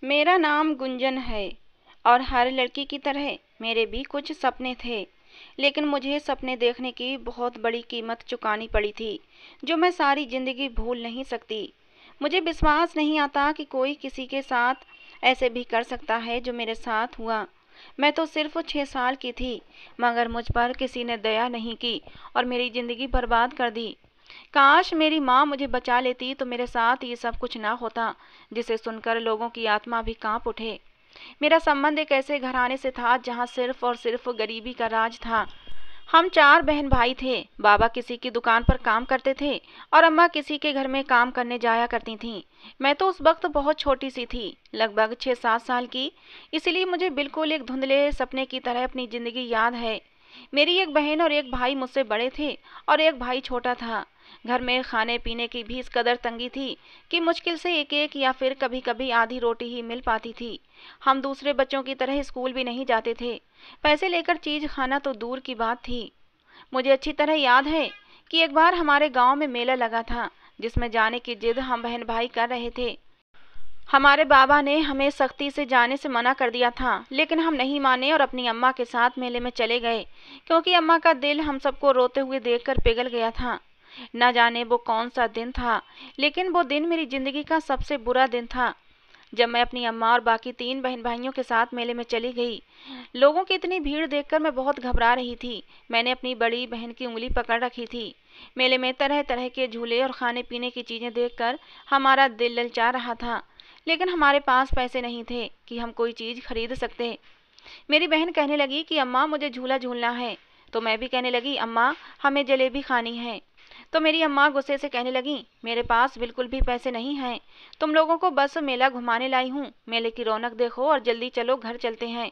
मेरा नाम गुंजन है और हर लड़की की तरह मेरे भी कुछ सपने थे। लेकिन मुझे सपने देखने की बहुत बड़ी कीमत चुकानी पड़ी थी, जो मैं सारी ज़िंदगी भूल नहीं सकती। मुझे विश्वास नहीं आता कि कोई किसी के साथ ऐसे भी कर सकता है जो मेरे साथ हुआ। मैं तो सिर्फ 6 साल की थी, मगर मुझ पर किसी ने दया नहीं की और मेरी ज़िंदगी बर्बाद कर दी। काश मेरी माँ मुझे बचा लेती तो मेरे साथ ये सब कुछ ना होता, जिसे सुनकर लोगों की आत्मा भी कांप उठे। मेरा संबंध एक ऐसे घराने से था जहाँ सिर्फ और सिर्फ गरीबी का राज था। हम 4 बहन भाई थे। बाबा किसी की दुकान पर काम करते थे और अम्मा किसी के घर में काम करने जाया करती थीं। मैं तो उस वक्त बहुत छोटी सी थी, लगभग 6-7 साल की। इसलिए मुझे बिल्कुल एक धुंधले सपने की तरह अपनी ज़िंदगी याद है। मेरी एक बहन और एक भाई मुझसे बड़े थे और एक भाई छोटा था। घर में खाने पीने की भी इस कदर तंगी थी कि मुश्किल से एक एक या फिर कभी कभी आधी रोटी ही मिल पाती थी। हम दूसरे बच्चों की तरह स्कूल भी नहीं जाते थे। पैसे लेकर चीज खाना तो दूर की बात थी। मुझे अच्छी तरह याद है कि एक बार हमारे गांव में मेला लगा था, जिसमें जाने की जिद हम बहन भाई कर रहे थे। हमारे बाबा ने हमें सख्ती से जाने से मना कर दिया था, लेकिन हम नहीं माने और अपनी अम्मा के साथ मेले में चले गए, क्योंकि अम्मा का दिल हम सबको रोते हुए देखकर पिघल गया था। न जाने वो कौन सा दिन था, लेकिन वो दिन मेरी जिंदगी का सबसे बुरा दिन था। जब मैं अपनी अम्मा और बाकी 3 बहन भाइयों के साथ मेले में चली गई, लोगों की इतनी भीड़ देखकर मैं बहुत घबरा रही थी। मैंने अपनी बड़ी बहन की उंगली पकड़ रखी थी। मेले में तरह तरह के झूले और खाने पीने की चीजें देखकर हमारा दिल ललचा रहा था, लेकिन हमारे पास पैसे नहीं थे कि हम कोई चीज खरीद सकते। मेरी बहन कहने लगी कि अम्मा मुझे झूला झूलना है, तो मैं भी कहने लगी अम्मा हमें जलेबी खानी है। तो मेरी अम्मा गुस्से से कहने लगी मेरे पास बिल्कुल भी पैसे नहीं हैं, तुम लोगों को बस मेला घुमाने लाई हूँ, मेले की रौनक देखो और जल्दी चलो घर चलते हैं।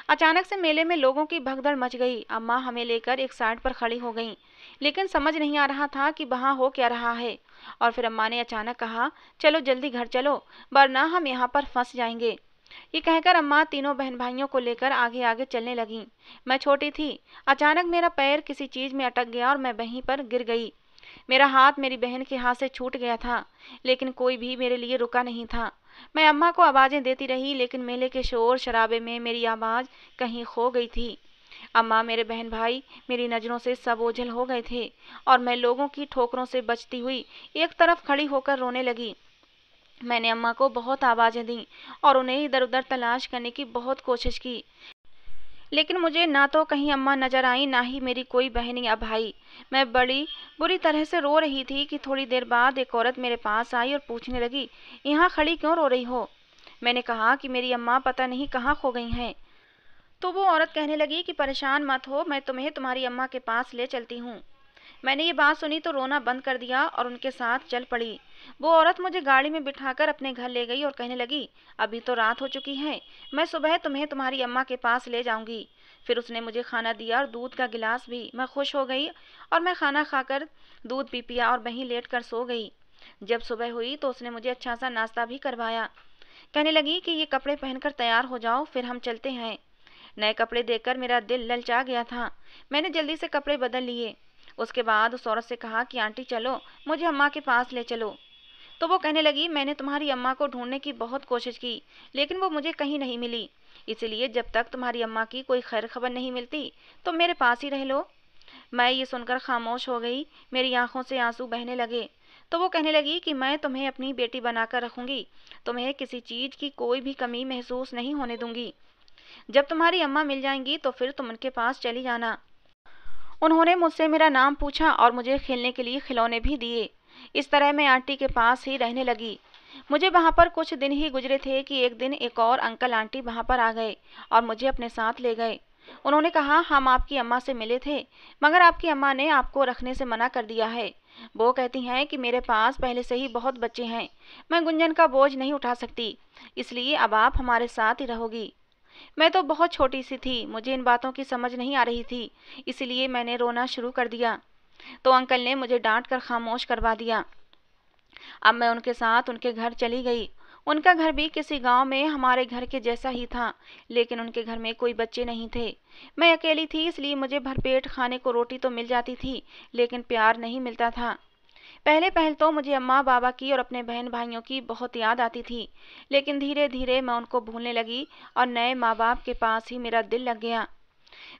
अचानक से मेले में लोगों की भगदड़ मच गई। अम्मा हमें लेकर एक साइड पर खड़ी हो गईं, लेकिन समझ नहीं आ रहा था कि वहाँ हो क्या रहा है। और फिर अम्मा ने अचानक कहा चलो जल्दी घर चलो, वरना हम यहाँ पर फंस जाएंगे। ये कहकर अम्मा तीनों बहन भाइयों को लेकर आगे आगे चलने लगीं। मैं छोटी थी। अचानक मेरा पैर किसी चीज में अटक गया और मैं वहीं पर गिर गई। मेरा हाथ मेरी बहन के हाथ से छूट गया था, लेकिन कोई भी मेरे लिए रुका नहीं था। मैं अम्मा को आवाजें देती रही, लेकिन मेले के शोर शराबे में मेरी आवाज कहीं खो गई थी। अम्मा, मेरे बहन भाई मेरी नज़रों से सब ओझल हो गए थे और मैं लोगों की ठोकरों से बचती हुई एक तरफ खड़ी होकर रोने लगी। मैंने अम्मा को बहुत आवाजें दी और उन्हें इधर उधर तलाश करने की बहुत कोशिश की, लेकिन मुझे ना तो कहीं अम्मा नजर आई, ना ही मेरी कोई बहन या भाई। मैं बड़ी बुरी तरह से रो रही थी कि थोड़ी देर बाद एक औरत मेरे पास आई और पूछने लगी यहाँ खड़ी क्यों रो रही हो। मैंने कहा कि मेरी अम्मा पता नहीं कहाँ खो गई हैं। तो वो औरत कहने लगी कि परेशान मत हो, मैं तुम्हें तुम्हारी अम्मा के पास ले चलती हूँ। मैंने ये बात सुनी तो रोना बंद कर दिया और उनके साथ चल पड़ी। वो औरत मुझे गाड़ी में बिठाकर अपने घर ले गई और कहने लगी अभी तो रात हो चुकी है, मैं सुबह तुम्हें तुम्हारी अम्मा के पास ले जाऊंगी। फिर उसने मुझे खाना दिया और दूध का गिलास भी। मैं खुश हो गई और मैं खाना खाकर दूध पी पिया और वहीं लेट कर सो गई। जब सुबह हुई तो उसने मुझे अच्छा सा नाश्ता भी करवाया। कहने लगी कि ये कपड़े पहनकर तैयार हो जाओ, फिर हम चलते हैं। नए कपड़े देखकर मेरा दिल ललचा गया था। मैंने जल्दी से कपड़े बदल लिए। उसके बाद उस औरत से कहा कि आंटी चलो, मुझे अम्मा के पास ले चलो। तो वो कहने लगी मैंने तुम्हारी अम्मा को ढूंढने की बहुत कोशिश की, लेकिन वो मुझे कहीं नहीं मिली। इसलिए जब तक तुम्हारी अम्मा की कोई खैर खबर नहीं मिलती तो मेरे पास ही रह लो। मैं ये सुनकर खामोश हो गई। मेरी आंखों से आंसू बहने लगे। तो वो कहने लगी कि मैं तुम्हें अपनी बेटी बनाकर रखूंगी, तुम्हें किसी चीज की कोई भी कमी महसूस नहीं होने दूंगी। जब तुम्हारी अम्मा मिल जाएंगी तो फिर तुम उनके पास चली जाना। उन्होंने मुझसे मेरा नाम पूछा और मुझे खेलने के लिए खिलौने भी दिए। इस तरह मैं आंटी के पास ही रहने लगी। मुझे वहाँ पर कुछ दिन ही गुजरे थे कि एक दिन एक और अंकल आंटी वहाँ पर आ गए और मुझे अपने साथ ले गए। उन्होंने कहा हम आपकी अम्मा से मिले थे, मगर आपकी अम्मा ने आपको रखने से मना कर दिया है। वो कहती हैं कि मेरे पास पहले से ही बहुत बच्चे हैं, मैं गुंजन का बोझ नहीं उठा सकती, इसलिए अब आप हमारे साथ ही रहोगी। मैं तो बहुत छोटी सी थी, मुझे इन बातों की समझ नहीं आ रही थी, इसलिए मैंने रोना शुरू कर दिया। तो अंकल ने मुझे डांट कर खामोश करवा दिया। अब मैं उनके साथ उनके घर चली गई। उनका घर भी किसी गांव में हमारे घर के जैसा ही था, लेकिन उनके घर में कोई बच्चे नहीं थे। मैं अकेली थी, इसलिए मुझे भरपेट खाने को रोटी तो मिल जाती थी, लेकिन प्यार नहीं मिलता था। पहले पहल तो मुझे अम्मा बाबा की और अपने बहन भाइयों की बहुत याद आती थी, लेकिन धीरे धीरे मैं उनको भूलने लगी और नए माँ बाप के पास ही मेरा दिल लग गया।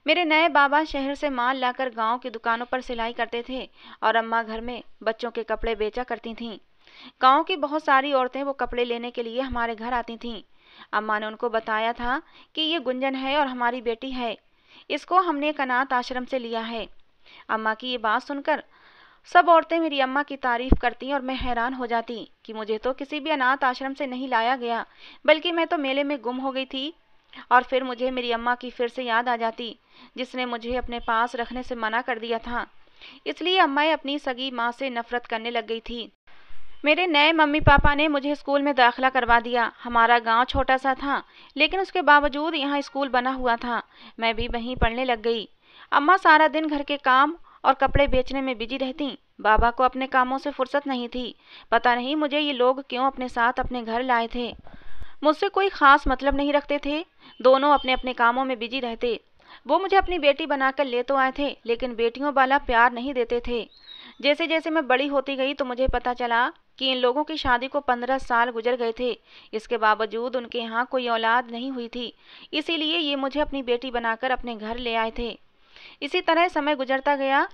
मेरे नए बाबा शहर से माल लाकर गांव की दुकानों पर सिलाई करते थे और अम्मा घर में बच्चों के कपड़े बेचा करती थीं। गांव की बहुत सारी औरतें वो कपड़े लेने के लिए हमारे घर आती थीं। अम्मा ने उनको बताया था कि ये गुंजन है और हमारी बेटी है, इसको हमने एक अनाथ आश्रम से लिया है। अम्मा की ये बात सुनकर सब औरतें मेरी अम्मा की तारीफ करती और मैं हैरान हो जाती कि मुझे तो किसी भी अनाथ आश्रम से नहीं लाया गया, बल्कि मैं तो मेले में गुम हो गई थी। और फिर मुझे मेरी अम्मा की फिर से याद आ जाती, जिसने मुझे अपने पास रखने से मना कर दिया था। इसलिए अम्मा अपनी सगी माँ से नफरत करने लग गई थी। मेरे नए मम्मी पापा ने मुझे स्कूल में दाखिला करवा दिया। हमारा गांव छोटा सा था, लेकिन उसके बावजूद यहाँ स्कूल बना हुआ था। मैं भी वहीं पढ़ने लग गई। अम्मा सारा दिन घर के काम और कपड़े बेचने में बिजी रहती। बाबा को अपने कामों से फुर्सत नहीं थी। पता नहीं मुझे ये लोग क्यों अपने साथ अपने घर लाए थे। मुझसे कोई खास मतलब नहीं रखते थे। दोनों अपने अपने कामों में बिजी रहते। वो मुझे अपनी बेटी बनाकर ले तो आए थे, लेकिन बेटियों वाला प्यार नहीं देते थे। जैसे जैसे मैं बड़ी होती गई तो मुझे पता चला कि इन लोगों की शादी को 15 साल गुजर गए थे। इसके बावजूद उनके यहाँ कोई औलाद नहीं हुई थी। इसीलिए ये मुझे अपनी बेटी बनाकर अपने घर ले आए थे। इसी तरह समय गुजरता गया।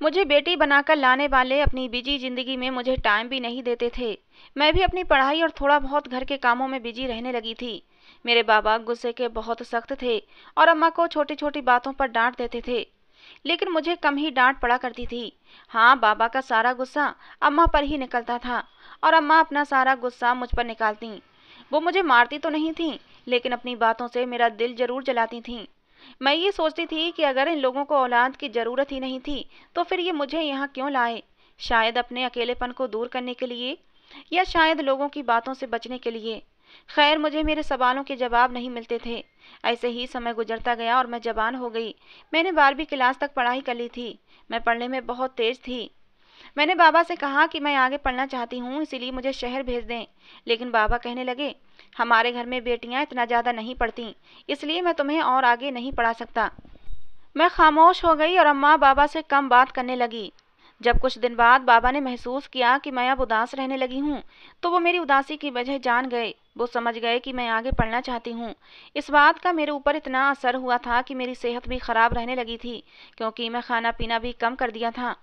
मुझे बेटी बनाकर लाने वाले अपनी बिजी जिंदगी में मुझे टाइम भी नहीं देते थे। मैं भी अपनी पढ़ाई और थोड़ा बहुत घर के कामों में बिजी रहने लगी थी। मेरे बाबा गुस्से के बहुत सख्त थे और अम्मा को छोटी छोटी बातों पर डांट देते थे, लेकिन मुझे कम ही डांट पड़ा करती थी। हाँ, बाबा का सारा गुस्सा अम्मा पर ही निकलता था और अम्मा अपना सारा गुस्सा मुझ पर निकालती। वो मुझे मारती तो नहीं थी, लेकिन अपनी बातों से मेरा दिल जरूर जलाती थी। मैं ये सोचती थी कि अगर इन लोगों को औलाद की ज़रूरत ही नहीं थी तो फिर ये मुझे यहाँ क्यों लाए। शायद अपने अकेलेपन को दूर करने के लिए, या शायद लोगों की बातों से बचने के लिए। खैर, मुझे मेरे सवालों के जवाब नहीं मिलते थे। ऐसे ही समय गुजरता गया और मैं जवान हो गई। मैंने 12वीं क्लास तक पढ़ाई कर ली थी। मैं पढ़ने में बहुत तेज थी। मैंने बाबा से कहा कि मैं आगे पढ़ना चाहती हूँ, इसीलिए मुझे शहर भेज दें। लेकिन बाबा कहने लगे, हमारे घर में बेटियाँ इतना ज़्यादा नहीं पढ़ती, इसलिए मैं तुम्हें और आगे नहीं पढ़ा सकता। मैं खामोश हो गई और अम्मा बाबा से कम बात करने लगी। जब कुछ दिन बाद बाबा ने महसूस किया कि मैं अब उदास रहने लगी हूँ, तो वो मेरी उदासी की वजह जान गए। वो समझ गए कि मैं आगे पढ़ना चाहती हूँ। इस बात का मेरे ऊपर इतना असर हुआ था कि मेरी सेहत भी खराब रहने लगी थी, क्योंकि मैं खाना पीना भी कम कर दिया था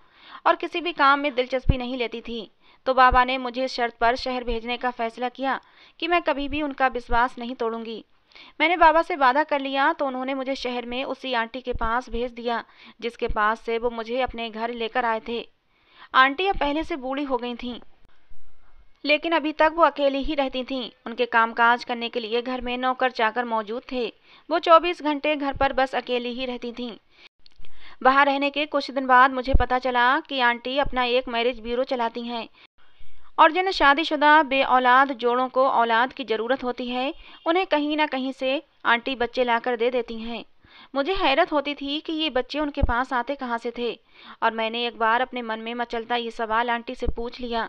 और किसी भी काम में दिलचस्पी नहीं लेती थी। तो बाबा ने मुझे इस शर्त पर शहर भेजने का फैसला किया कि मैं कभी भी उनका विश्वास नहीं तोड़ूंगी। मैंने बाबा से वादा कर लिया, तो उन्होंने मुझे शहर में उसी आंटी के पास भेज दिया जिसके पास से वो मुझे अपने घर लेकर आए थे। आंटी अब पहले से बूढ़ी हो गई थीं, लेकिन अभी तक वो अकेली ही रहती थीं। उनके कामकाज करने के लिए घर में नौकर चाकर मौजूद थे। वो 24 घंटे घर पर बस अकेली ही रहती थीं। वहाँ रहने के कुछ दिन बाद मुझे पता चला कि आंटी अपना एक मैरिज ब्यूरो चलाती हैं और जिन शादीशुदा बे औलाद जोड़ों को औलाद की ज़रूरत होती है, उन्हें कहीं ना कहीं से आंटी बच्चे लाकर दे देती हैं। मुझे हैरत होती थी कि ये बच्चे उनके पास आते कहाँ से थे, और मैंने एक बार अपने मन में मचलता ये सवाल आंटी से पूछ लिया।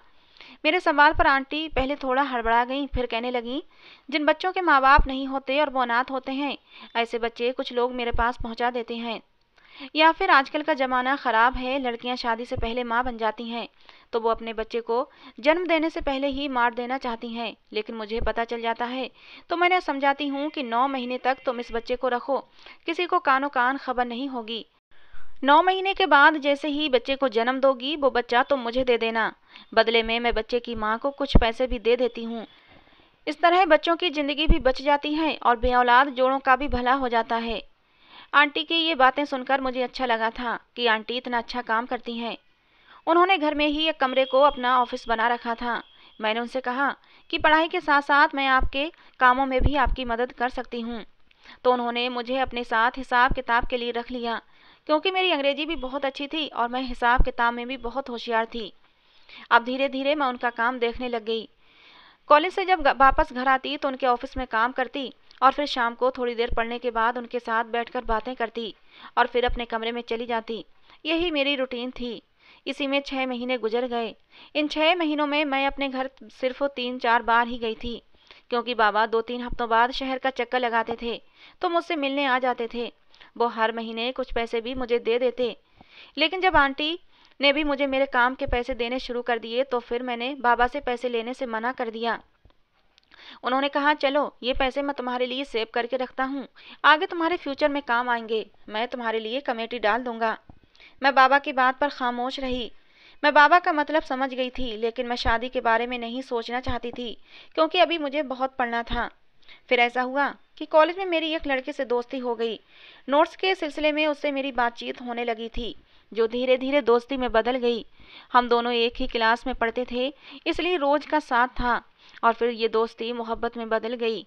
मेरे सवाल पर आंटी पहले थोड़ा हड़बड़ा गईं, फिर कहने लगीं, जिन बच्चों के माँ बाप नहीं होते और वो अनाथ होते हैं, ऐसे बच्चे कुछ लोग मेरे पास पहुँचा देते हैं। या फिर आजकल का ज़माना ख़राब है, लड़कियां शादी से पहले माँ बन जाती हैं, तो वो अपने बच्चे को जन्म देने से पहले ही मार देना चाहती हैं। लेकिन मुझे पता चल जाता है, तो मैंने समझाती हूँ कि 9 महीने तक तुम इस बच्चे को रखो, किसी को कानो कान खबर नहीं होगी। 9 महीने के बाद जैसे ही बच्चे को जन्म दोगी, वो बच्चा तुम मुझे दे देना। बदले में मैं बच्चे की माँ को कुछ पैसे भी दे देती हूँ। इस तरह बच्चों की ज़िंदगी भी बच जाती है और बेऔलाद जोड़ों का भी भला हो जाता है। आंटी की ये बातें सुनकर मुझे अच्छा लगा था कि आंटी इतना अच्छा काम करती हैं। उन्होंने घर में ही एक कमरे को अपना ऑफिस बना रखा था। मैंने उनसे कहा कि पढ़ाई के साथ साथ मैं आपके कामों में भी आपकी मदद कर सकती हूँ। तो उन्होंने मुझे अपने साथ हिसाब किताब के लिए रख लिया, क्योंकि मेरी अंग्रेजी भी बहुत अच्छी थी और मैं हिसाब किताब में भी बहुत होशियार थी। अब धीरे धीरे मैं उनका काम देखने लग गई। कॉलेज से जब वापस घर आती तो उनके ऑफिस में काम करती और फिर शाम को थोड़ी देर पढ़ने के बाद उनके साथ बैठकर बातें करती और फिर अपने कमरे में चली जाती। यही मेरी रूटीन थी। इसी में 6 महीने गुजर गए। इन 6 महीनों में मैं अपने घर सिर्फ 3-4 बार ही गई थी, क्योंकि बाबा 2-3 हफ्तों बाद शहर का चक्कर लगाते थे तो मुझसे मिलने आ जाते थे। वो हर महीने कुछ पैसे भी मुझे दे देते। लेकिन जब आंटी ने भी मुझे मेरे काम के पैसे देने शुरू कर दिए तो फिर मैंने बाबा से पैसे लेने से मना कर दिया। उन्होंने कहा, चलो ये पैसे मैं तुम्हारे लिए सेव करके रखता हूँ, आगे तुम्हारे फ्यूचर में काम आएंगे, मैं तुम्हारे लिए कमेटी डाल दूंगा। मैं बाबा की बात पर खामोश रही। मैं बाबा का मतलब समझ गई थी, लेकिन मैं शादी के बारे में नहीं सोचना चाहती थी क्योंकि अभी मुझे बहुत पढ़ना था। फिर ऐसा हुआ कि कॉलेज में मेरी एक लड़के से दोस्ती हो गई। नोट्स के सिलसिले में उससे मेरी बातचीत होने लगी थी, जो धीरे धीरे दोस्ती में बदल गई। हम दोनों एक ही क्लास में पढ़ते थे, इसलिए रोज का साथ था, और फिर ये दोस्ती मोहब्बत में बदल गई।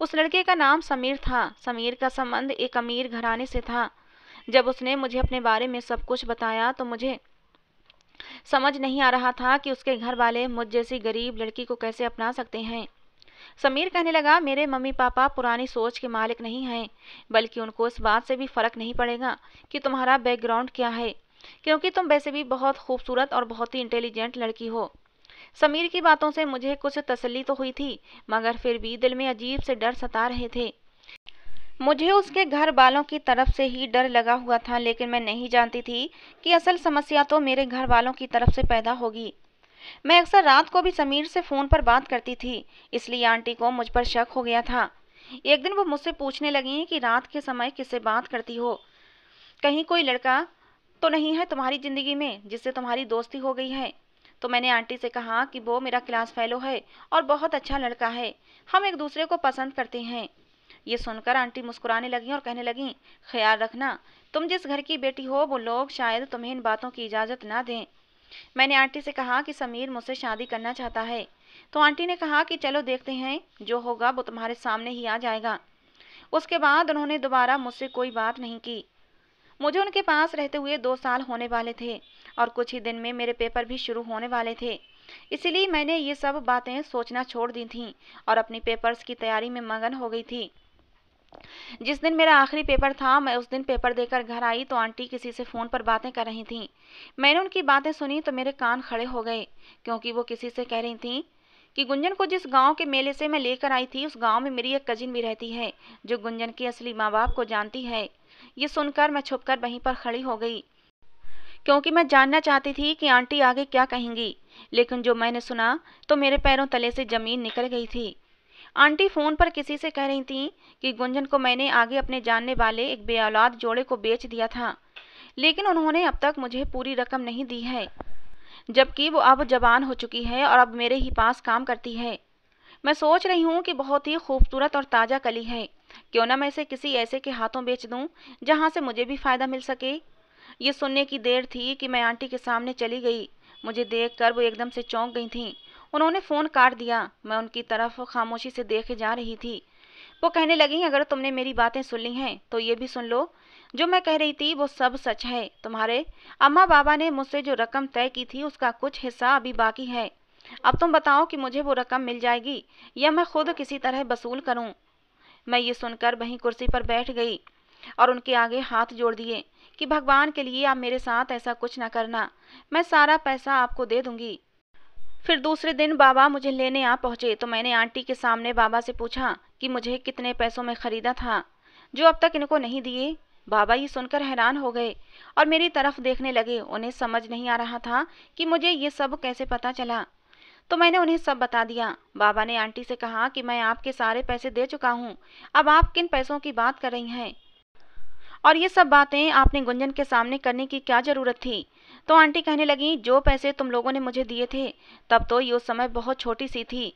उस लड़के का नाम समीर था। समीर का संबंध एक अमीर घराने से था। जब उसने मुझे अपने बारे में सब कुछ बताया तो मुझे समझ नहीं आ रहा था कि उसके घर वाले मुझ जैसी गरीब लड़की को कैसे अपना सकते हैं। समीर कहने लगा, मेरे मम्मी पापा पुरानी सोच के मालिक नहीं हैं, बल्कि उनको इस बात से भी फर्क नहीं पड़ेगा कि तुम्हारा बैकग्राउंड क्या है, क्योंकि तुम वैसे भी बहुत खूबसूरत और बहुत ही इंटेलिजेंट लड़की हो। समीर की बातों से मुझे कुछ तसल्ली तो हुई थी, मगर फिर भी दिल में अजीब से डर सता रहे थे। मुझे उसके घर वालों की तरफ से ही डर लगा हुआ था, लेकिन मैं नहीं जानती थी कि असल समस्या तो मेरे घर वालों की तरफ से पैदा होगी। मैं अक्सर रात को भी समीर से फ़ोन पर बात करती थी, इसलिए आंटी को मुझ पर शक हो गया था। एक दिन वो मुझसे पूछने लगी कि रात के समय किससे बात करती हो, कहीं कोई लड़का तो नहीं है तुम्हारी ज़िंदगी में जिससे तुम्हारी दोस्ती हो गई है। तो मैंने आंटी से कहा कि वो मेरा क्लास फेलो है और बहुत अच्छा लड़का है, हम एक दूसरे को पसंद करते हैं। ये सुनकर आंटी मुस्कुराने लगी और कहने लगी, ख्याल रखना, तुम जिस घर की बेटी हो वो लोग शायद तुम्हें इन बातों की इजाज़त ना दें। मैंने आंटी से कहा कि समीर मुझसे शादी करना चाहता है। तो आंटी ने कहा कि चलो देखते हैं, जो होगा वो तुम्हारे सामने ही आ जाएगा। उसके बाद उन्होंने दोबारा मुझसे कोई बात नहीं की। मुझे उनके पास रहते हुए 2 साल होने वाले थे और कुछ ही दिन में मेरे पेपर भी शुरू होने वाले थे। इसीलिए मैंने ये सब बातें सोचना छोड़ दी थीं और अपनी पेपर्स की तैयारी में मगन हो गई थी। जिस दिन मेरा आखिरी पेपर था, मैं उस दिन पेपर देकर घर आई तो आंटी किसी से फ़ोन पर बातें कर रही थीं। मैंने उनकी बातें सुनी तो मेरे कान खड़े हो गए, क्योंकि वो किसी से कह रही थीं कि गुंजन को जिस गांव के मेले से मैं लेकर आई थी, उस गांव में मेरी एक कजिन भी रहती है जो गुंजन के असली माँ बाप को जानती है। ये सुनकर मैं छुपकर वहीं पर खड़ी हो गई, क्योंकि मैं जानना चाहती थी कि आंटी आगे क्या कहेंगी। लेकिन जो मैंने सुना तो मेरे पैरों तले से ज़मीन निकल गई थी। आंटी फ़ोन पर किसी से कह रही थीं कि गुंजन को मैंने आगे अपने जानने वाले एक बेऔलाद जोड़े को बेच दिया था, लेकिन उन्होंने अब तक मुझे पूरी रकम नहीं दी है, जबकि वो अब जवान हो चुकी है और अब मेरे ही पास काम करती है। मैं सोच रही हूँ कि बहुत ही खूबसूरत और ताज़ा कली है, क्यों ना मैं इसे किसी ऐसे के हाथों बेच दूँ जहाँ से मुझे भी फ़ायदा मिल सके। ये सुनने की देर थी कि मैं आंटी के सामने चली गई। मुझे देखकर वो एकदम से चौंक गई थीं। उन्होंने फ़ोन काट दिया। मैं उनकी तरफ खामोशी से देखे जा रही थी। वो कहने लगी, अगर तुमने मेरी बातें सुन ली हैं तो ये भी सुन लो, जो मैं कह रही थी वो सब सच है। तुम्हारे अम्मा बाबा ने मुझसे जो रकम तय की थी उसका कुछ हिस्सा अभी बाकी है। अब तुम बताओ कि मुझे वो रकम मिल जाएगी या मैं खुद किसी तरह वसूल करूं। मैं ये सुनकर वहीं कुर्सी पर बैठ गई और उनके आगे हाथ जोड़ दिए कि भगवान के लिए आप मेरे साथ ऐसा कुछ ना करना, मैं सारा पैसा आपको दे दूंगी। फिर दूसरे दिन बाबा मुझे लेने आ पहुंचे तो मैंने आंटी के सामने बाबा से पूछा कि मुझे कितने पैसों में खरीदा था, जो अब तक इनको नहीं दिए। बाबा ये सुनकर हैरान हो गए और मेरी तरफ देखने लगे। उन्हें समझ नहीं आ रहा था कि मुझे ये सब कैसे पता चला। तो मैंने उन्हें सब बता दिया। बाबा ने आंटी से कहा कि मैं आपके सारे पैसे दे चुका हूँ, अब आप किन पैसों की बात कर रही हैं, और ये सब बातें आपने गुंजन के सामने करने की क्या ज़रूरत थी। तो आंटी कहने लगी, जो पैसे तुम लोगों ने मुझे दिए थे तब तो ये उस समय बहुत छोटी सी थी,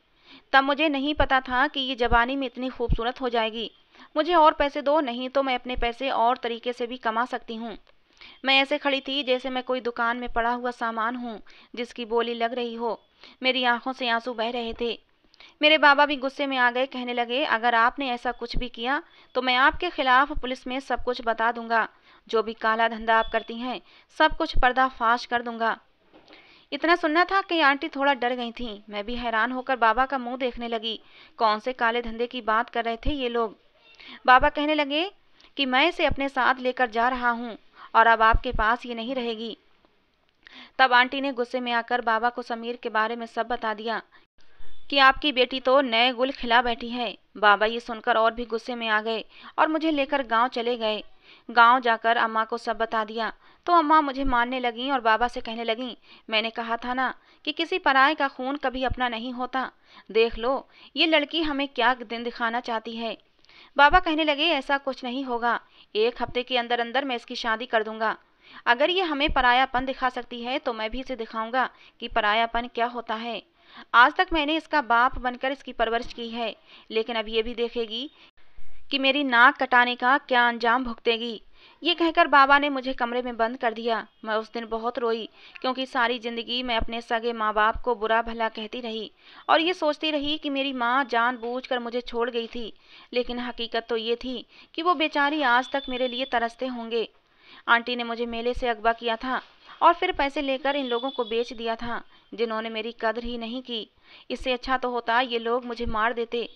तब मुझे नहीं पता था कि ये जवानी में इतनी खूबसूरत हो जाएगी। मुझे और पैसे दो, नहीं तो मैं अपने पैसे और तरीके से भी कमा सकती हूँ। मैं ऐसे खड़ी थी जैसे मैं कोई दुकान में पड़ा हुआ सामान हूँ जिसकी बोली लग रही हो। मेरी आंखों से आंसू बह रहे थे। मेरे बाबा भी गुस्से में आ गए। कहने लगे, अगर आपने ऐसा कुछ भी किया तो मैं आपके खिलाफ पुलिस में सब कुछ बता दूंगा। जो भी काला धंधा आप करती हैं सब कुछ पर्दाफाश कर दूंगा। इतना सुनना था कि आंटी थोड़ा डर गई थीं। मैं भी हैरान होकर बाबा का मुंह देखने लगी। कौन से काले धंधे की बात कर रहे थे ये लोग। बाबा कहने लगे कि मैं इसे अपने साथ लेकर जा रहा हूँ और अब आपके पास ये नहीं रहेगी। तब आंटी ने गुस्से में आकर बाबा को समीर के बारे में सब बता दिया कि आपकी बेटी तो नए गुल खिला बैठी है। बाबा ये सुनकर और भी गुस्से में आ गए और मुझे लेकर गांव चले गए। गांव जाकर अम्मा को सब बता दिया तो अम्मा मुझे मारने लगीं और बाबा से कहने लगीं, मैंने कहा था ना कि किसी पराये का खून कभी अपना नहीं होता। देख लो, ये लड़की हमें क्या दिन दिखाना चाहती है। बाबा कहने लगे, ऐसा कुछ नहीं होगा, 1 हफ्ते के अंदर अंदर मैं इसकी शादी कर दूंगा। अगर ये हमें परायापन दिखा सकती है तो मैं भी इसे दिखाऊंगा कि परायापन क्या होता है। आज तक मैंने इसका बाप बनकर इसकी परवरिश की है, लेकिन अब ये भी देखेगी कि मेरी नाक कटाने का क्या अंजाम भुगतेगी। ये कहकर बाबा ने मुझे कमरे में बंद कर दिया। मैं उस दिन बहुत रोई, क्योंकि सारी जिंदगी मैं अपने सगे माँ बाप को बुरा भला कहती रही और ये सोचती रही कि मेरी माँ जानबूझकर मुझे छोड़ गई थी। लेकिन हकीकत तो ये थी कि वो बेचारी आज तक मेरे लिए तरसते होंगे। आंटी ने मुझे मेले से अगवा किया था और फिर पैसे लेकर इन लोगों को बेच दिया था, जिन्होंने मेरी कदर ही नहीं की। इससे अच्छा तो होता ये लोग मुझे मार देते,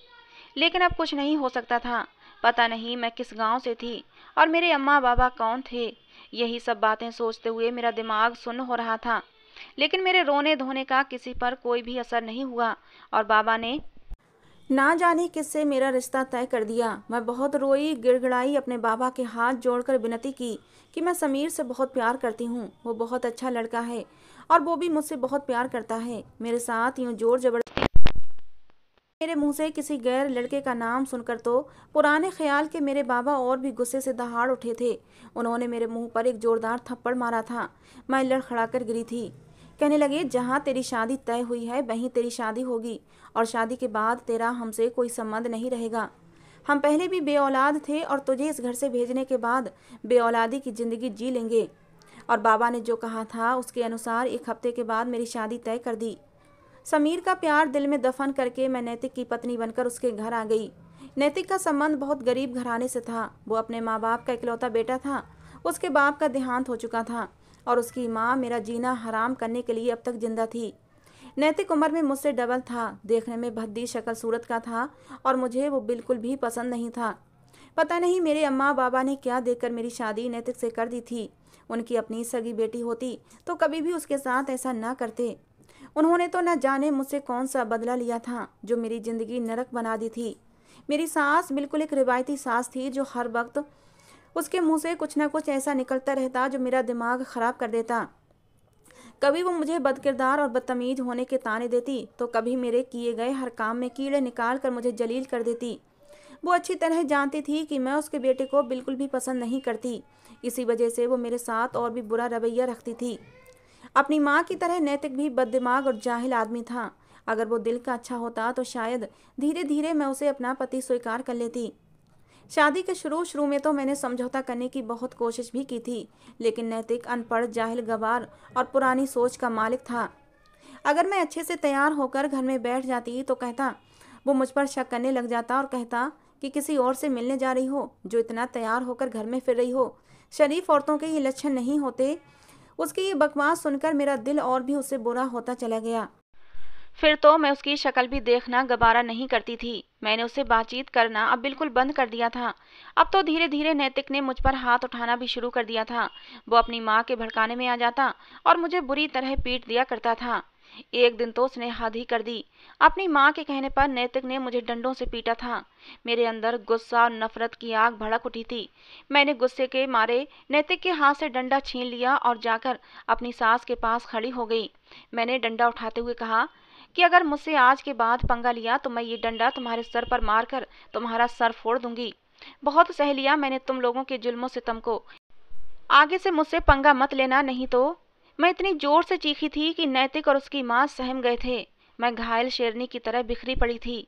लेकिन अब कुछ नहीं हो सकता था। पता नहीं मैं किस गांव से थी और मेरे अम्मा बाबा कौन थे। यही सब बातें सोचते हुए मेरा दिमाग सुन्न हो रहा था, लेकिन मेरे रोने धोने का किसी पर कोई भी असर नहीं हुआ और बाबा ने ना जाने किससे मेरा रिश्ता तय कर दिया। मैं बहुत रोई, गिड़गिड़ाई, अपने बाबा के हाथ जोड़कर विनती की कि मैं समीर से बहुत प्यार करती हूँ, वो बहुत अच्छा लड़का है और वो भी मुझसे बहुत प्यार करता है। मेरे साथ यूँ जोर जबरदस्ती मेरे मुंह से किसी गैर लड़के का नाम सुनकर तो पुराने ख्याल के मेरे बाबा और भी गुस्से से दहाड़ उठे थे। उन्होंने मेरे मुंह पर एक जोरदार थप्पड़ मारा था। मैं लड़खड़ाकर गिरी थी। कहने लगे, जहाँ तेरी शादी तय हुई है वहीं तेरी शादी होगी और शादी के बाद तेरा हमसे कोई संबंध नहीं रहेगा। हम पहले भी बेऔलाद थे और तुझे इस घर से भेजने के बाद बेऔलादी की जिंदगी जी लेंगे। और बाबा ने जो कहा था उसके अनुसार 1 हफ्ते के बाद मेरी शादी तय कर दी। समीर का प्यार दिल में दफन करके मैं नैतिक की पत्नी बनकर उसके घर आ गई। नैतिक का संबंध बहुत गरीब घराने से था। वो अपने माँ बाप का इकलौता बेटा था। उसके बाप का देहांत हो चुका था और उसकी माँ मेरा जीना हराम करने के लिए अब तक जिंदा थी। नैतिक उम्र में मुझसे डबल था, देखने में भद्दी शक्ल सूरत का था और मुझे वो बिल्कुल भी पसंद नहीं था। पता नहीं मेरे अम्मा बाबा ने क्या देखकर मेरी शादी नैतिक से कर दी थी। उनकी अपनी सगी बेटी होती तो कभी भी उसके साथ ऐसा ना करते। उन्होंने तो न जाने मुझसे कौन सा बदला लिया था जो मेरी जिंदगी नरक बना दी थी। मेरी सास बिल्कुल एक रिवायती सास थी, जो हर वक्त उसके मुंह से कुछ न कुछ ऐसा निकलता रहता जो मेरा दिमाग खराब कर देता। कभी वो मुझे बदकिरदार और बदतमीज होने के ताने देती तो कभी मेरे किए गए हर काम में कीड़े निकाल कर मुझे जलील कर देती। वो अच्छी तरह जानती थी कि मैं उसके बेटे को बिल्कुल भी पसंद नहीं करती। इसी वजह से वो मेरे साथ और भी बुरा रवैया रखती थी। अपनी माँ की तरह नैतिक भी बददिमाग और जाहिल आदमी था। अगर वो दिल का अच्छा होता तो शायद धीरे धीरे मैं उसे अपना पति स्वीकार कर लेती। शादी के शुरू में तो मैंने समझौता करने की बहुत कोशिश भी की थी, लेकिन नैतिक अनपढ़, जाहिल, गवार और पुरानी सोच का मालिक था। अगर मैं अच्छे से तैयार होकर घर में बैठ जाती तो कहता, वो मुझ पर शक करने लग जाता और कहता कि किसी और से मिलने जा रही हो, जो इतना तैयार होकर घर में फिर रही हो, शरीफ औरतों के ये लक्षण नहीं होते। उसकी ये बकवास सुनकर मेरा दिल और भी उससे बुरा होता चला गया। फिर तो मैं उसकी शक्ल भी देखना गवारा नहीं करती थी। मैंने उससे बातचीत करना अब बिल्कुल बंद कर दिया था। अब तो धीरे धीरे नैतिक ने मुझ पर हाथ उठाना भी शुरू कर दिया था। वो अपनी माँ के भड़काने में आ जाता और मुझे बुरी तरह पीट दिया करता था। एक दिन तो उसने हद ही कर दी। अपनी माँ के कहने पर नैतिक ने मुझे डंडों से पीटा था। मेरे अंदर गुस्सा और नफरत की आग भड़क उठी थी। मैंने गुस्से के मारे नैतिक के हाथ से डंडा छीन लिया और जाकर अपनी सास के पास खड़ी हो गई। मैंने डंडा उठाते हुए कहा कि अगर मुझसे आज के बाद पंगा लिया तो मैं ये डंडा तुम्हारे सर पर मारकर तुम्हारा सर फोड़ दूंगी। बहुत सह लिया मैंने तुम लोगों के जुल्मों सितम को। आगे से मुझसे पंगा मत लेना, नहीं तो। मैं इतनी जोर से चीखी थी कि नैतिक और उसकी माँ सहम गए थे। मैं घायल शेरनी की तरह बिखरी पड़ी थी।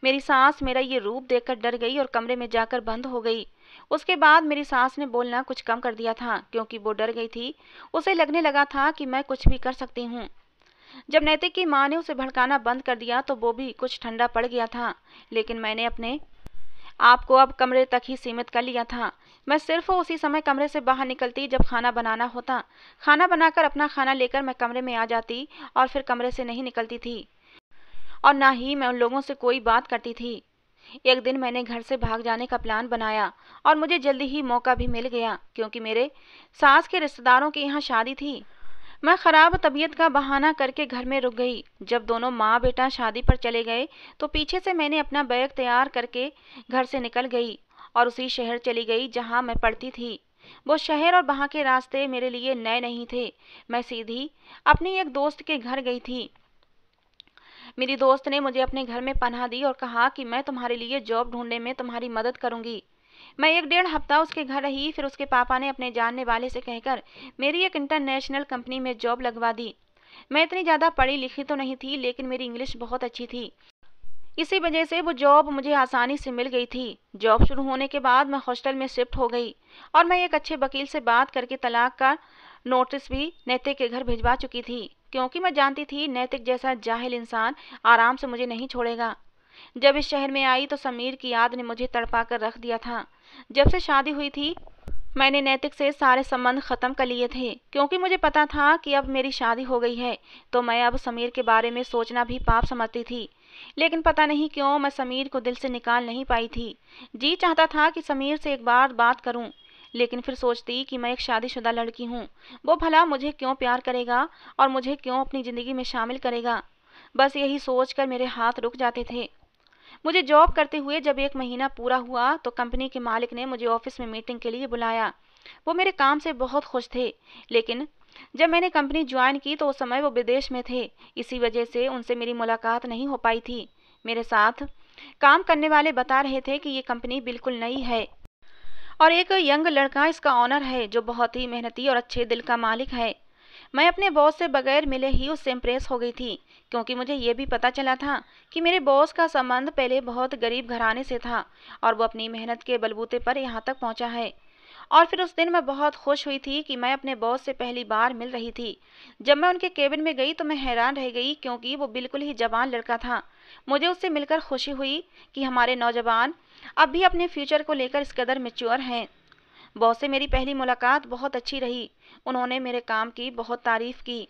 मेरी सास मेरा ये रूप देखकर डर गई और कमरे में जाकर बंद हो गई। उसके बाद मेरी सास ने बोलना कुछ कम कर दिया था, क्योंकि वो डर गई थी। उसे लगने लगा था कि मैं कुछ भी कर सकती हूँ। जब नैतिक की माँ ने उसे भड़काना बंद कर दिया तो वो भी कुछ ठंडा पड़ गया था, लेकिन मैंने अपने आपको अब कमरे तक ही सीमित कर लिया था। मैं सिर्फ उसी समय कमरे से बाहर निकलती जब खाना बनाना होता। खाना बनाकर अपना खाना लेकर मैं कमरे में आ जाती और फिर कमरे से नहीं निकलती थी और ना ही मैं उन लोगों से कोई बात करती थी। एक दिन मैंने घर से भाग जाने का प्लान बनाया और मुझे जल्दी ही मौका भी मिल गया, क्योंकि मेरे सास के रिश्तेदारों के यहाँ शादी थी। मैं खराब तबीयत का बहाना करके घर में रुक गई। जब दोनों माँ बेटा शादी पर चले गए तो पीछे से मैंने अपना बैग तैयार करके घर से निकल गई और उसी शहर चली गई जहाँ मैं पढ़ती थी। वो शहर और वहाँ के रास्ते मेरे लिए नए नहीं थे। मैं सीधी अपनी एक दोस्त के घर गई थी। मेरी दोस्त ने मुझे अपने घर में पनाह दी और कहा कि मैं तुम्हारे लिए जॉब ढूंढने में तुम्हारी मदद करूंगी। मैं 1 डेढ़ हफ्ता उसके घर रही, फिर उसके पापा ने अपने जानने वाले से कहकर मेरी एक इंटरनेशनल कंपनी में जॉब लगवा दी। मैं इतनी ज़्यादा पढ़ी लिखी तो नहीं थी, लेकिन मेरी इंग्लिश बहुत अच्छी थी। इसी वजह से वो जॉब मुझे आसानी से मिल गई थी। जॉब शुरू होने के बाद मैं हॉस्टल में शिफ्ट हो गई और मैं एक अच्छे वकील से बात करके तलाक का नोटिस भी नैतिक के घर भिजवा चुकी थी, क्योंकि मैं जानती थी नैतिक जैसा जाहिल इंसान आराम से मुझे नहीं छोड़ेगा। जब इस शहर में आई तो समीर की याद ने मुझे तड़पा कर रख दिया था। जब से शादी हुई थी मैंने नैतिक से सारे संबंध खत्म कर लिए थे, क्योंकि मुझे पता था कि अब मेरी शादी हो गई है तो मैं अब समीर के बारे में सोचना भी पाप समझती थी। लेकिन पता नहीं क्यों मैं समीर को दिल से निकाल नहीं पाई थी। जी चाहता था कि समीर से एक बार बात करूं, लेकिन फिर सोचती कि मैं एक शादीशुदा लड़की हूं, वो भला मुझे क्यों प्यार करेगा और मुझे क्यों अपनी ज़िंदगी में शामिल करेगा। बस यही सोचकर मेरे हाथ रुक जाते थे। मुझे जॉब करते हुए जब 1 महीना पूरा हुआ तो कंपनी के मालिक ने मुझे ऑफिस में मीटिंग के लिए बुलाया। वो मेरे काम से बहुत खुश थे, लेकिन जब मैंने कंपनी ज्वाइन की तो उस समय वो विदेश में थे। इसी वजह से उनसे मेरी मुलाकात नहीं हो पाई थी। मेरे साथ काम करने वाले बता रहे थे कि ये कंपनी बिल्कुल नई है और एक यंग लड़का इसका ऑनर है जो बहुत ही मेहनती और अच्छे दिल का मालिक है। मैं अपने बॉस से बगैर मिले ही उससे इम्प्रेस हो गई थी, क्योंकि मुझे ये भी पता चला था कि मेरे बॉस का संबंध पहले बहुत गरीब घराने से था और वो अपनी मेहनत के बलबूते पर यहाँ तक पहुँचा है। और फिर उस दिन मैं बहुत खुश हुई थी कि मैं अपने बॉस से पहली बार मिल रही थी। जब मैं उनके केबिन में गई तो मैं हैरान रह गई, क्योंकि वो बिल्कुल ही जवान लड़का था। मुझे उससे मिलकर खुशी हुई कि हमारे नौजवान अब भी अपने फ्यूचर को लेकर इस कदर मैच्योर हैं। बॉस से मेरी पहली मुलाकात बहुत अच्छी रही। उन्होंने मेरे काम की बहुत तारीफ की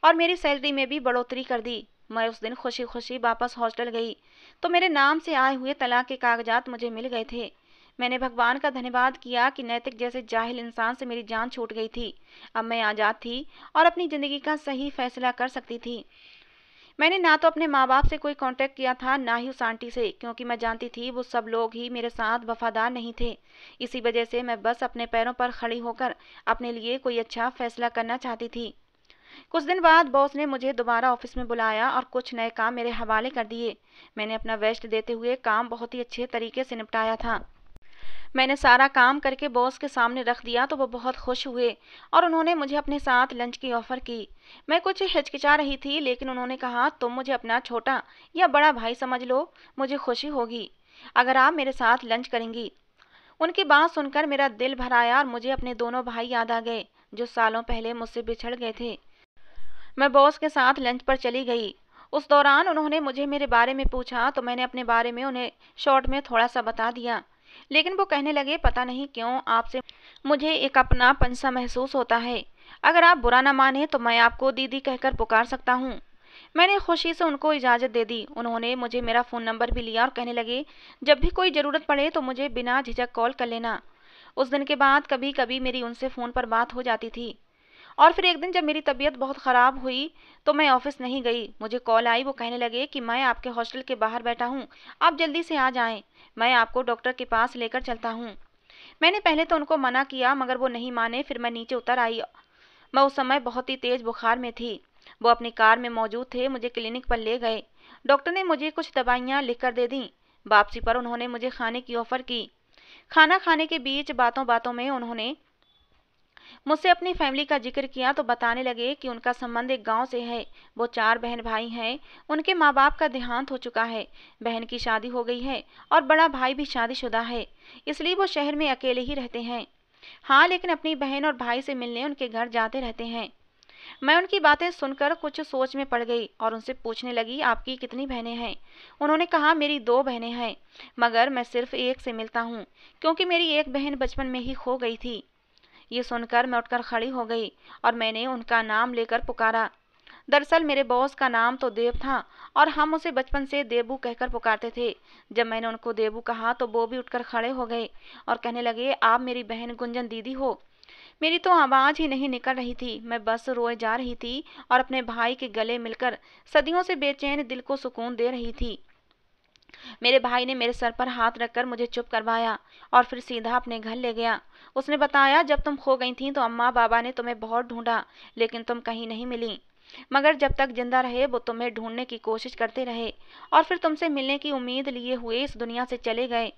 और मेरी सैलरी में भी बढ़ोतरी कर दी। मैं उस दिन खुशी खुशी वापस हॉस्टल गई तो मेरे नाम से आए हुए तलाक के कागजात मुझे मिल गए थे। मैंने भगवान का धन्यवाद किया कि नैतिक जैसे जाहिल इंसान से मेरी जान छूट गई थी। अब मैं आज़ाद थी और अपनी ज़िंदगी का सही फैसला कर सकती थी। मैंने ना तो अपने माँ बाप से कोई कांटेक्ट किया था, ना ही उस आंटी से, क्योंकि मैं जानती थी वो सब लोग ही मेरे साथ वफादार नहीं थे। इसी वजह से मैं बस अपने पैरों पर खड़ी होकर अपने लिए कोई अच्छा फैसला करना चाहती थी। कुछ दिन बाद बॉस ने मुझे दोबारा ऑफिस में बुलाया और कुछ नए काम मेरे हवाले कर दिए। मैंने अपना बेस्ट देते हुए काम बहुत ही अच्छे तरीके से निपटाया था। मैंने सारा काम करके बॉस के सामने रख दिया तो वो बहुत खुश हुए और उन्होंने मुझे अपने साथ लंच की ऑफ़र की। मैं कुछ हिचकिचा रही थी, लेकिन उन्होंने कहा तुम मुझे अपना छोटा या बड़ा भाई समझ लो, मुझे खुशी होगी अगर आप मेरे साथ लंच करेंगी। उनकी बात सुनकर मेरा दिल भर आया और मुझे अपने दोनों भाई याद आ गए जो सालों पहले मुझसे बिछड़ गए थे। मैं बॉस के साथ लंच पर चली गई। उस दौरान उन्होंने मुझे मेरे बारे में पूछा तो मैंने अपने बारे में उन्हें शॉर्ट में थोड़ा सा बता दिया, लेकिन वो कहने लगे पता नहीं क्यों आपसे मुझे एक अपनापन सा महसूस होता है। अगर आप बुरा ना माने तो मैं आपको दीदी कहकर पुकार सकता हूँ। मैंने खुशी से उनको इजाज़त दे दी। उन्होंने मुझे मेरा फ़ोन नंबर भी लिया और कहने लगे जब भी कोई ज़रूरत पड़े तो मुझे बिना झिझक कॉल कर लेना। उस दिन के बाद कभी कभी मेरी उनसे फ़ोन पर बात हो जाती थी। और फिर एक दिन जब मेरी तबीयत बहुत ख़राब हुई तो मैं ऑफिस नहीं गई। मुझे कॉल आई, वो कहने लगे कि मैं आपके हॉस्टल के बाहर बैठा हूँ, आप जल्दी से आ जाएं, मैं आपको डॉक्टर के पास लेकर चलता हूँ। मैंने पहले तो उनको मना किया, मगर वो नहीं माने। फिर मैं नीचे उतर आई। मैं उस समय बहुत ही तेज़ बुखार में थी। वो अपनी कार में मौजूद थे, मुझे क्लिनिक पर ले गए। डॉक्टर ने मुझे कुछ दवाइयाँ लिख कर दे दी। वापसी पर उन्होंने मुझे खाने की ऑफ़र की। खाना खाने के बीच बातों बातों में उन्होंने मुझसे अपनी फैमिली का जिक्र किया तो बताने लगे कि उनका संबंध एक गांव से है। वो 4 बहन भाई हैं। उनके माँ बाप का देहांत हो चुका है, बहन की शादी हो गई है और बड़ा भाई भी शादीशुदा है, इसलिए वो शहर में अकेले ही रहते हैं। हाँ, लेकिन अपनी बहन और भाई से मिलने उनके घर जाते रहते हैं। मैं उनकी बातें सुनकर कुछ सोच में पड़ गई और उनसे पूछने लगी आपकी कितनी बहनें हैं। उन्होंने कहा मेरी 2 बहनें हैं, मगर मैं सिर्फ एक से मिलता हूँ, क्योंकि मेरी एक बहन बचपन में ही खो गई थी। ये सुनकर मैं उठकर खड़ी हो गई और मैंने उनका नाम लेकर पुकारा। दरअसल मेरे बॉस का नाम तो देव था और हम उसे बचपन से देबू कहकर पुकारते थे। जब मैंने उनको देबू कहा तो वो भी उठकर खड़े हो गए और कहने लगे आप मेरी बहन गुंजन दीदी हो। मेरी तो आवाज़ ही नहीं निकल रही थी, मैं बस रोए जा रही थी और अपने भाई के गले मिलकर सदियों से बेचैन दिल को सुकून दे रही थी। मेरे भाई ने मेरे सर पर हाथ रखकर मुझे चुप करवाया और फिर सीधा अपने घर ले गया। उसने बताया, जब तुम खो गई थीं तो अम्मा बाबा ने तुम्हें बहुत ढूंढा, लेकिन तुम कहीं नहीं मिली। मगर जब तक जिंदा रहे वो तुम्हें ढूंढने की कोशिश करते रहे और फिर तुमसे मिलने की उम्मीद लिए हुए इस दुनिया से चले गए।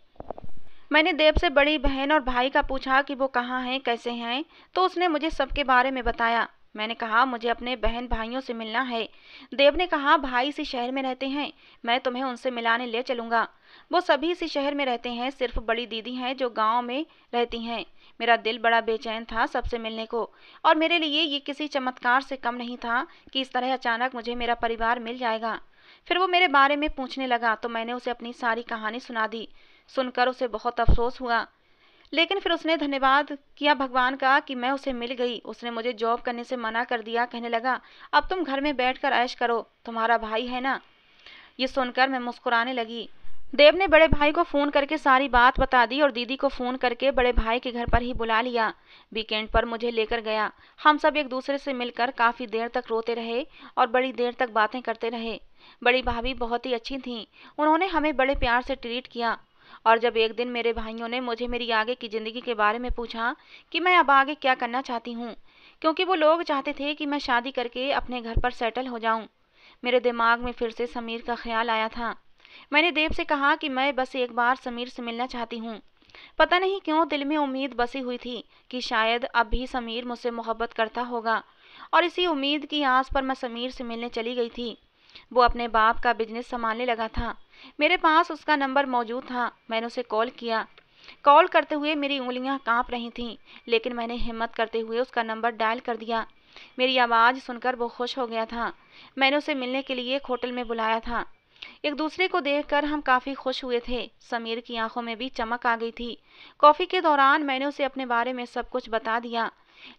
मैंने देव से बड़ी बहन और भाई का पूछा कि वो कहाँ हैं, कैसे हैं, तो उसने मुझे सबके बारे में बताया। मैंने कहा, मुझे अपने बहन भाइयों से मिलना है। देव ने कहा, भाई इसी शहर में रहते हैं, मैं तुम्हें उनसे मिलाने ले चलूंगा। वो सभी इसी शहर में रहते हैं, सिर्फ बड़ी दीदी हैं जो गांव में रहती हैं। मेरा दिल बड़ा बेचैन था सबसे मिलने को, और मेरे लिए ये किसी चमत्कार से कम नहीं था कि इस तरह अचानक मुझे मेरा परिवार मिल जाएगा। फिर वो मेरे बारे में पूछने लगा तो मैंने उसे अपनी सारी कहानी सुना दी। सुनकर उसे बहुत अफसोस हुआ, लेकिन फिर उसने धन्यवाद किया भगवान का कि मैं उसे मिल गई। उसने मुझे जॉब करने से मना कर दिया, कहने लगा, अब तुम घर में बैठकर ऐश करो, तुम्हारा भाई है ना। ये सुनकर मैं मुस्कुराने लगी। देव ने बड़े भाई को फ़ोन करके सारी बात बता दी और दीदी को फ़ोन करके बड़े भाई के घर पर ही बुला लिया। वीकेंड पर मुझे लेकर गया। हम सब एक दूसरे से मिलकर काफ़ी देर तक रोते रहे और बड़ी देर तक बातें करते रहे। बड़ी भाभी बहुत ही अच्छी थीं, उन्होंने हमें बड़े प्यार से ट्रीट किया। और जब एक दिन मेरे भाइयों ने मुझे मेरी आगे की ज़िंदगी के बारे में पूछा कि मैं अब आगे क्या करना चाहती हूँ, क्योंकि वो लोग चाहते थे कि मैं शादी करके अपने घर पर सेटल हो जाऊँ, मेरे दिमाग में फिर से समीर का ख्याल आया था। मैंने देव से कहा कि मैं बस एक बार समीर से मिलना चाहती हूँ। पता नहीं क्यों दिल में उम्मीद बसी हुई थी कि शायद अब भी समीर मुझसे मोहब्बत करता होगा, और इसी उम्मीद की आस पर मैं समीर से मिलने चली गई थी। वो अपने बाप का बिजनेस संभालने लगा था। मेरे पास उसका नंबर मौजूद था। मैंने उसे कॉल किया। कॉल करते हुए मेरी उंगलियां कांप रही थीं, लेकिन मैंने हिम्मत करते हुए उसका नंबर डायल कर दिया। मेरी आवाज़ सुनकर वो खुश हो गया था। मैंने उसे मिलने के लिए एक होटल में बुलाया था। एक दूसरे को देखकर हम काफ़ी खुश हुए थे। समीर की आंखों में भी चमक आ गई थी। कॉफ़ी के दौरान मैंने उसे अपने बारे में सब कुछ बता दिया,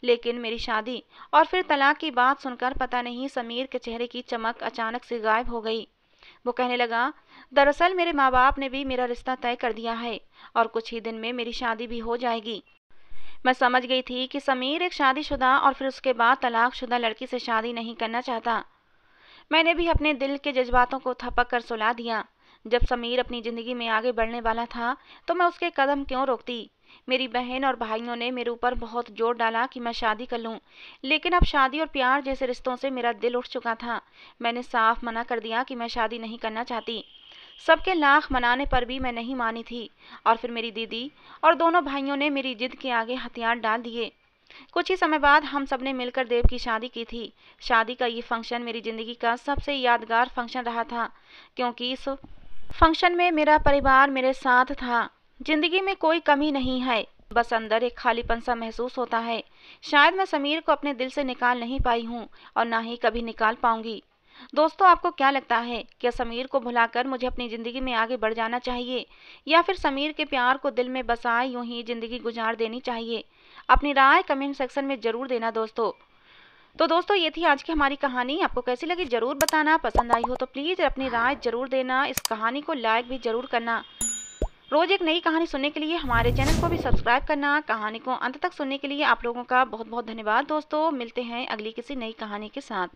लेकिन मेरी शादी और फिर तलाक की बात सुनकर पता नहीं समीर के चेहरे की चमक अचानक से गायब हो गई। वो कहने लगा, दरअसल मेरे माँ बाप ने भी मेरा रिश्ता तय कर दिया है और कुछ ही दिन में मेरी शादी भी हो जाएगी। मैं समझ गई थी कि समीर एक शादीशुदा और फिर उसके बाद तलाकशुदा लड़की से शादी नहीं करना चाहता। मैंने भी अपने दिल के जज्बातों को थपक कर सुला दिया। जब समीर अपनी ज़िंदगी में आगे बढ़ने वाला था तो मैं उसके कदम क्यों रोकती। मेरी बहन और भाइयों ने मेरे ऊपर बहुत जोर डाला कि मैं शादी कर लूं, लेकिन अब शादी और प्यार जैसे रिश्तों से मेरा दिल उठ चुका था। मैंने साफ मना कर दिया कि मैं शादी नहीं करना चाहती। सबके लाख मनाने पर भी मैं नहीं मानी थी, और फिर मेरी दीदी और दोनों भाइयों ने मेरी जिद के आगे हथियार डाल दिए। कुछ ही समय बाद हम सबने मिलकर देव की शादी की थी। शादी का ये फंक्शन मेरी ज़िंदगी का सबसे यादगार फंक्शन रहा था, क्योंकि इस फंक्शन में मेरा परिवार मेरे साथ था। ज़िंदगी में कोई कमी नहीं है, बस अंदर एक खालीपन सा महसूस होता है। शायद मैं समीर को अपने दिल से निकाल नहीं पाई हूँ और ना ही कभी निकाल पाऊंगी। दोस्तों, आपको क्या लगता है, क्या समीर को भुलाकर मुझे अपनी ज़िंदगी में आगे बढ़ जाना चाहिए, या फिर समीर के प्यार को दिल में बसाए यूं ही ज़िंदगी गुजार देनी चाहिए? अपनी राय कमेंट सेक्शन में ज़रूर देना दोस्तों। तो दोस्तों, ये थी आज की हमारी कहानी। आपको कैसी लगी ज़रूर बताना। पसंद आई हो तो प्लीज़ अपनी राय ज़रूर देना। इस कहानी को लाइक भी ज़रूर करना। रोज़ एक नई कहानी सुनने के लिए हमारे चैनल को भी सब्सक्राइब करना। कहानी को अंत तक सुनने के लिए आप लोगों का बहुत बहुत धन्यवाद दोस्तों। मिलते हैं अगली किसी नई कहानी के साथ।